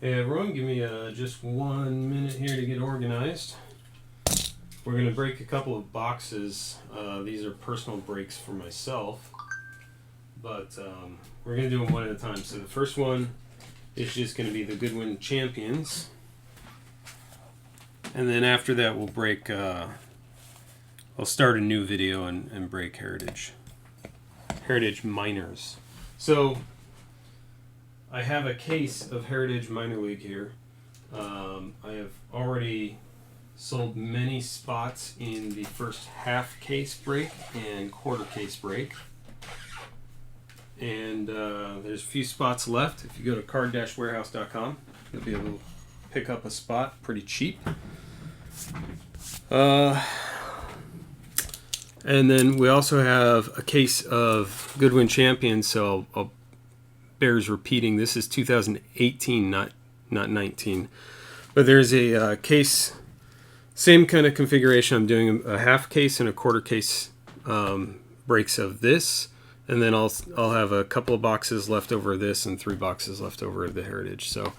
Hey everyone, give me just 1 minute here to get organized. We're going to break a couple of boxes. These are personal breaks for myself, but we're going to do them one at a time. So the first one is just going to be the Goodwin Champions. And then after that we'll break, I'll start a new video and break Heritage Minors. So I have a case of Heritage Minor League here. I have already sold many spots in the first half case break and quarter case break. And there's a few spots left. If you go to card-warehouse.com, you'll be able to pick up a spot pretty cheap. And then we also have a case of Goodwin Champions, so bears repeating. This is 2018, not 19. But there's a case, same kind of configuration. I'm doing a half case and a quarter case breaks of this, and then I'll have a couple of boxes left over of this and 3 boxes left over of the Heritage. So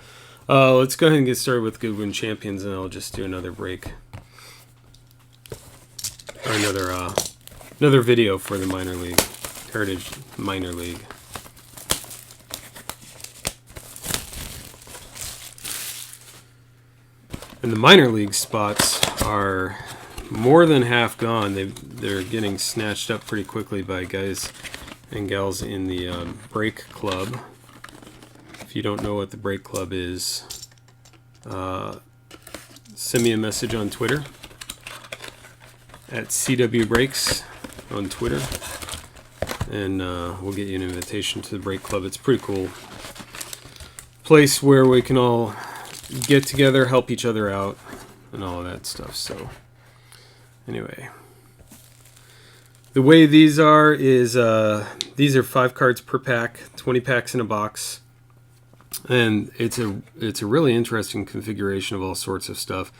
let's go ahead and get started with Goodwin Champions, and I'll just do another break or another video for the minor league, Heritage Minor League. And the minor league spots are more than half gone. They're getting snatched up pretty quickly by guys and gals in the break club. If you don't know what the break club is, send me a message on Twitter at CW Breaks on Twitter, and we'll get you an invitation to the break club. It's a pretty cool place where we can all get together, help each other out, and all of that stuff. So anyway, the way these are is these are 5 cards per pack, 20 packs in a box, and it's a really interesting configuration of all sorts of stuff.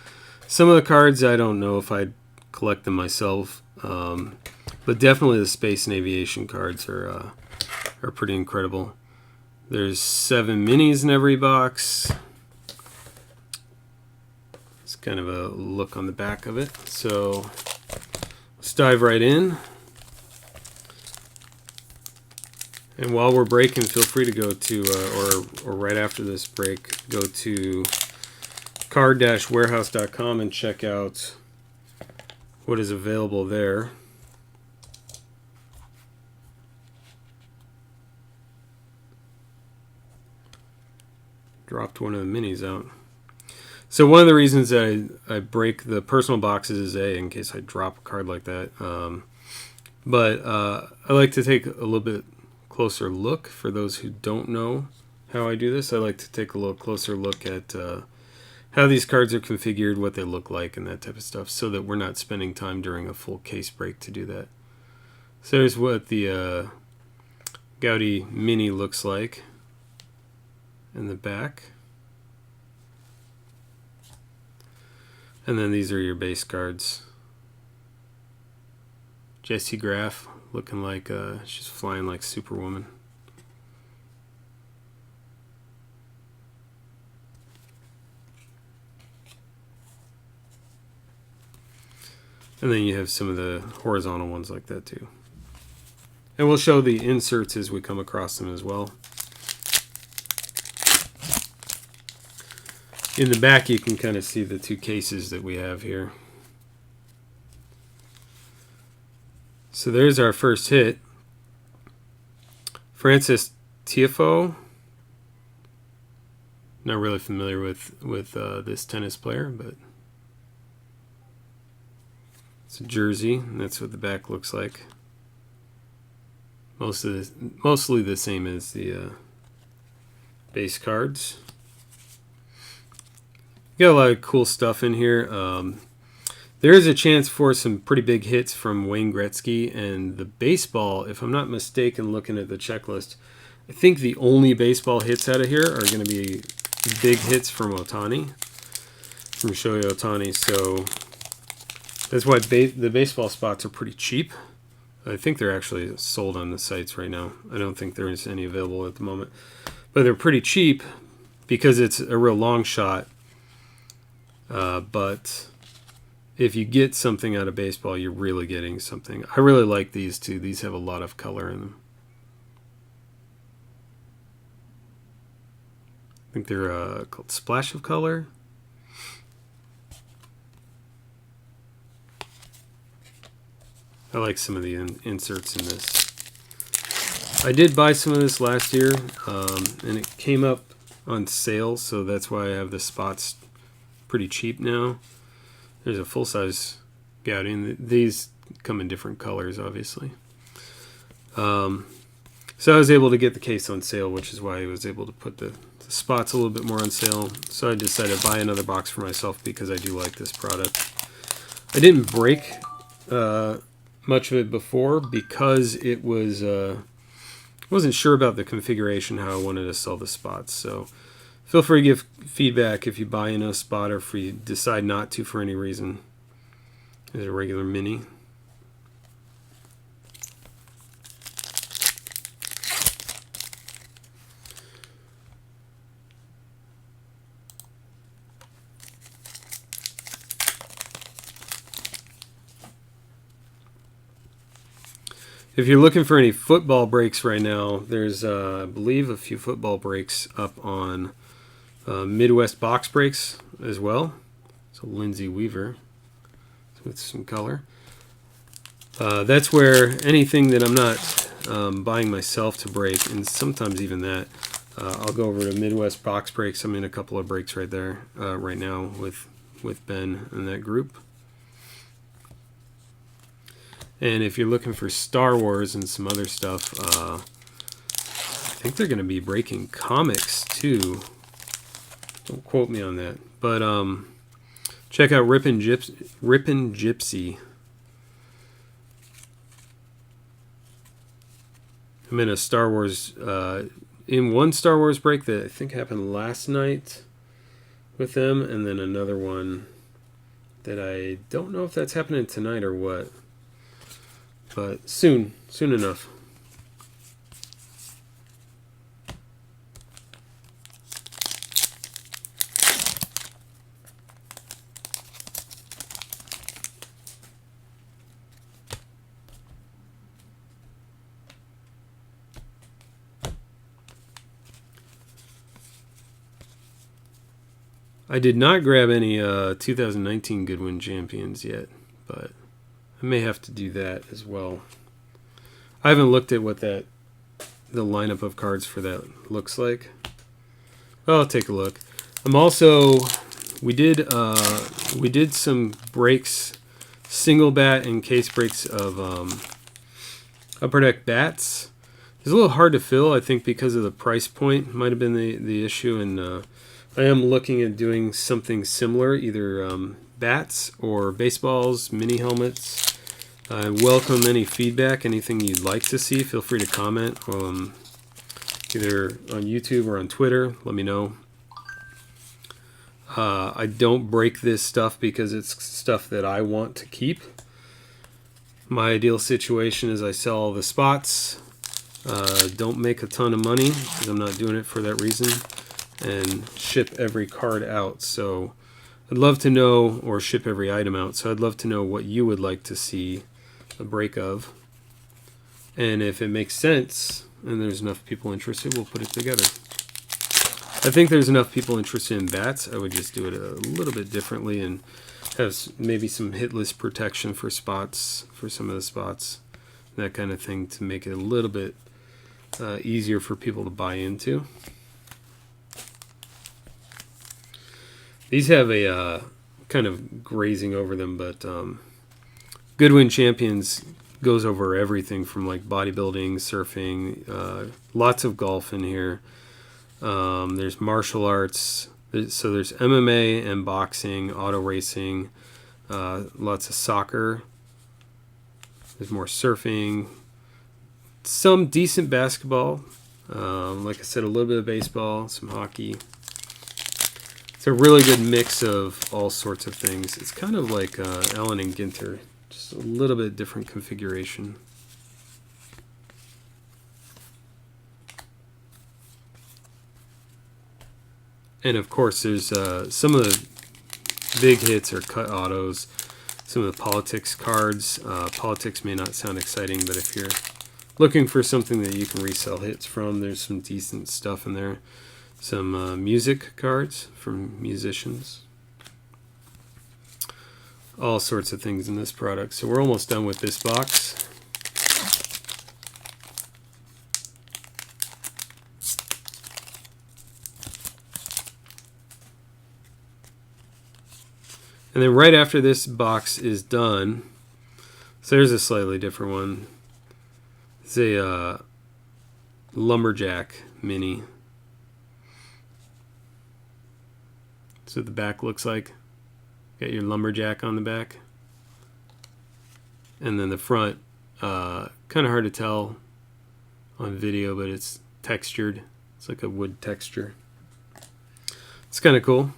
Some of the cards I don't know if I'd collect them myself, but definitely the space and aviation cards are pretty incredible. There's 7 minis in every box. Kind of a look on the back of it. So let's dive right in. And while we're breaking, feel free to go to, or right after this break, go to card-warehouse.com and check out what is available there. Dropped one of the minis out. So one of the reasons that I break the personal boxes is in case I drop a card like that. But I like to take a little bit closer look. For those who don't know how I do this, I like to take a little closer look at how these cards are configured, what they look like, and that type of stuff, so that we're not spending time during a full case break to do that. So here's what the Gaudi Mini looks like in the back. And then these are your base cards. Jessie Graff looking like she's flying like Superwoman. And then you have some of the horizontal ones like that too. And we'll show the inserts as we come across them as well. In the back, you can kind of see the 2 cases that we have here. So there's our first hit. Francis Tiafoe. Not really familiar with this tennis player, but it's a jersey, and that's what the back looks like. Mostly the same as the base cards. Got a lot of cool stuff in here. There is a chance for some pretty big hits from Wayne Gretzky, and the baseball, if I'm not mistaken, looking at the checklist, I think the only baseball hits out of here are going to be big hits from Ohtani, from Shohei Ohtani. So that's why the baseball spots are pretty cheap. I think they're actually sold on the sites right now. I don't think there's any available at the moment, but they're pretty cheap because it's a real long shot. But if you get something out of baseball, you're really getting something. I really like these two. These have a lot of color in them. I think they're called Splash of Color. I like some of the inserts in this. I did buy some of this last year, and it came up on sale, so that's why I have the spots pretty cheap now. There's a full-size Gaudy, and these come in different colors, obviously. So I was able to get the case on sale, which is why I was able to put the spots a little bit more on sale. So I decided to buy another box for myself because I do like this product. I didn't break much of it before because it was I wasn't sure about the configuration, how I wanted to sell the spots. So feel free to give feedback if you buy in a spot or if you decide not to for any reason. There's a regular mini. If you're looking for any football breaks right now, there's, I believe, a few football breaks up on Midwest Box Breaks as well. So Lindsay Weaver with some color. That's where anything that I'm not buying myself to break, and sometimes even that, I'll go over to Midwest Box Breaks. I'm in a couple of breaks right there right now with Ben and that group. And if you're looking for Star Wars and some other stuff, I think they're going to be breaking comics too. Don't quote me on that. But check out Rippin' Gypsy. I'm in a Star Wars, in one Star Wars break that I think happened last night with them, and then another one that I don't know if that's happening tonight or what. But soon enough. I did not grab any 2019 Goodwin champions yet, but I may have to do that as well. I haven't looked at what the lineup of cards for that looks like. Well, I'll take a look. I'm also we did some breaks, single bat and case breaks of Upper Deck bats. It's a little hard to fill, I think, because of the price point. Might have been the issue, and I am looking at doing something similar, either bats or baseballs, mini helmets. I welcome any feedback, anything you'd like to see. Feel free to comment either on YouTube or on Twitter. Let me know. I don't break this stuff because it's stuff that I want to keep. My ideal situation is I sell all the spots, don't make a ton of money because I'm not doing it for that reason, and ship every card out. So I'd love to know, or ship every item out. So I'd love to know what you would like to see a break of, and if it makes sense and there's enough people interested, we'll put it together. I think there's enough people interested in bats. I would just do it a little bit differently and have maybe some hit list protection for spots, for some of the spots, that kind of thing, to make it a little bit easier for people to buy into. These have a kind of grazing over them, but Goodwin Champions goes over everything from like bodybuilding, surfing, lots of golf in here. There's martial arts, so there's MMA and boxing, auto racing, lots of soccer. There's more surfing, some decent basketball, like I said, a little bit of baseball, some hockey. It's a really good mix of all sorts of things. It's kind of like Allen and Ginter, just a little bit different configuration. And of course, there's some of the big hits are cut autos. Some of the politics cards. Politics may not sound exciting, but if you're looking for something that you can resell hits from, there's some decent stuff in there. Some music cards from musicians. All sorts of things in this product. So we're almost done with this box. And then right after this box is done, so there's a slightly different one. It's a lumberjack mini. So the back looks like. Got your lumberjack on the back. And then the front, kind of hard to tell on video, but it's textured. It's like a wood texture. It's kind of cool.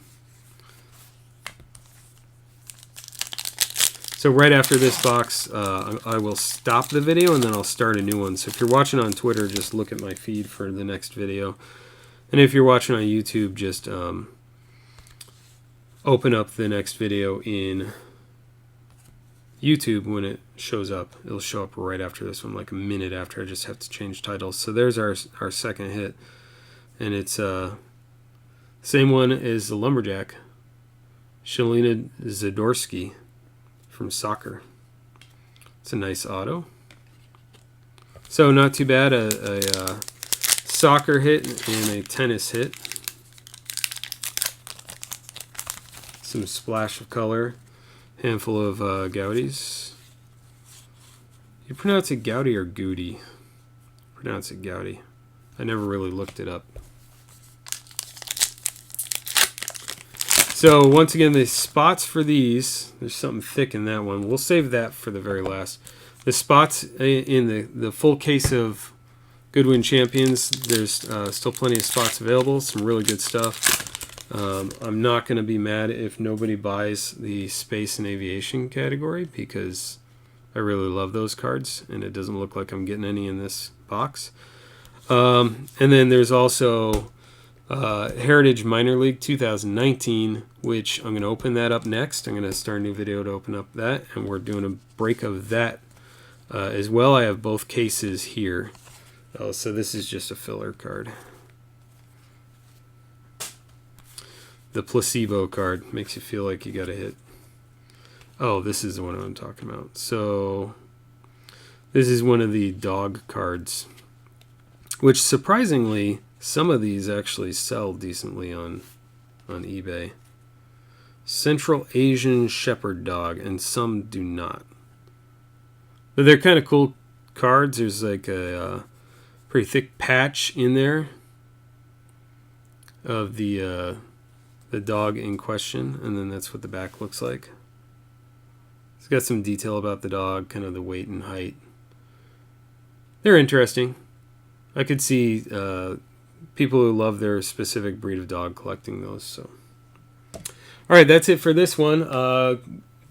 So right after this box, I will stop the video and then I'll start a new one. So if you're watching on Twitter, just look at my feed for the next video. And if you're watching on YouTube, just open up the next video in YouTube when it shows up. It'll show up right after this one, like a minute after. I just have to change titles. So there's our second hit. And it's same one as the lumberjack, Shalina Zadorsky from soccer. It's a nice auto. So not too bad. A soccer hit and a tennis hit. Some splash of color. Handful of Goudies. You pronounce it Goudy or Goody? Pronounce it Goudy. I never really looked it up. So once again, the spots for these, there's something thick in that one. We'll save that for the very last. The spots in the full case of Goodwin Champions, there's still plenty of spots available. Some really good stuff. I'm not going to be mad if nobody buys the space and aviation category because I really love those cards and it doesn't look like I'm getting any in this box. And then there's also Heritage Minor League 2019, which I'm going to open that up next. I'm going to start a new video to open up that, and we're doing a break of that as well. I have both cases here. Oh, so this is just a filler card. The placebo card makes you feel like you got a hit. Oh, this is the one I'm talking about. So this is one of the dog cards, which surprisingly some of these actually sell decently on eBay. Central Asian Shepherd Dog, and some do not. But they're kind of cool cards. There's like a pretty thick patch in there of the dog in question, and then that's what the back looks like. It's got some detail about the dog, kind of the weight and height. They're interesting. I could see people who love their specific breed of dog collecting those. So, all right, that's it for this one.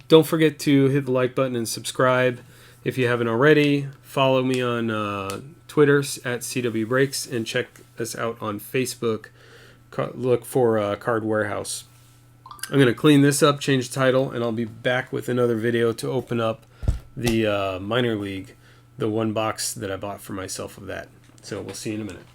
Don't forget to hit the like button and subscribe if you haven't already. Follow me on Twitter at CW Breaks and check us out on Facebook. Look for Card Warehouse. I'm going to clean this up, change the title, and I'll be back with another video to open up the Minor League, the one box that I bought for myself of that. So we'll see you in a minute.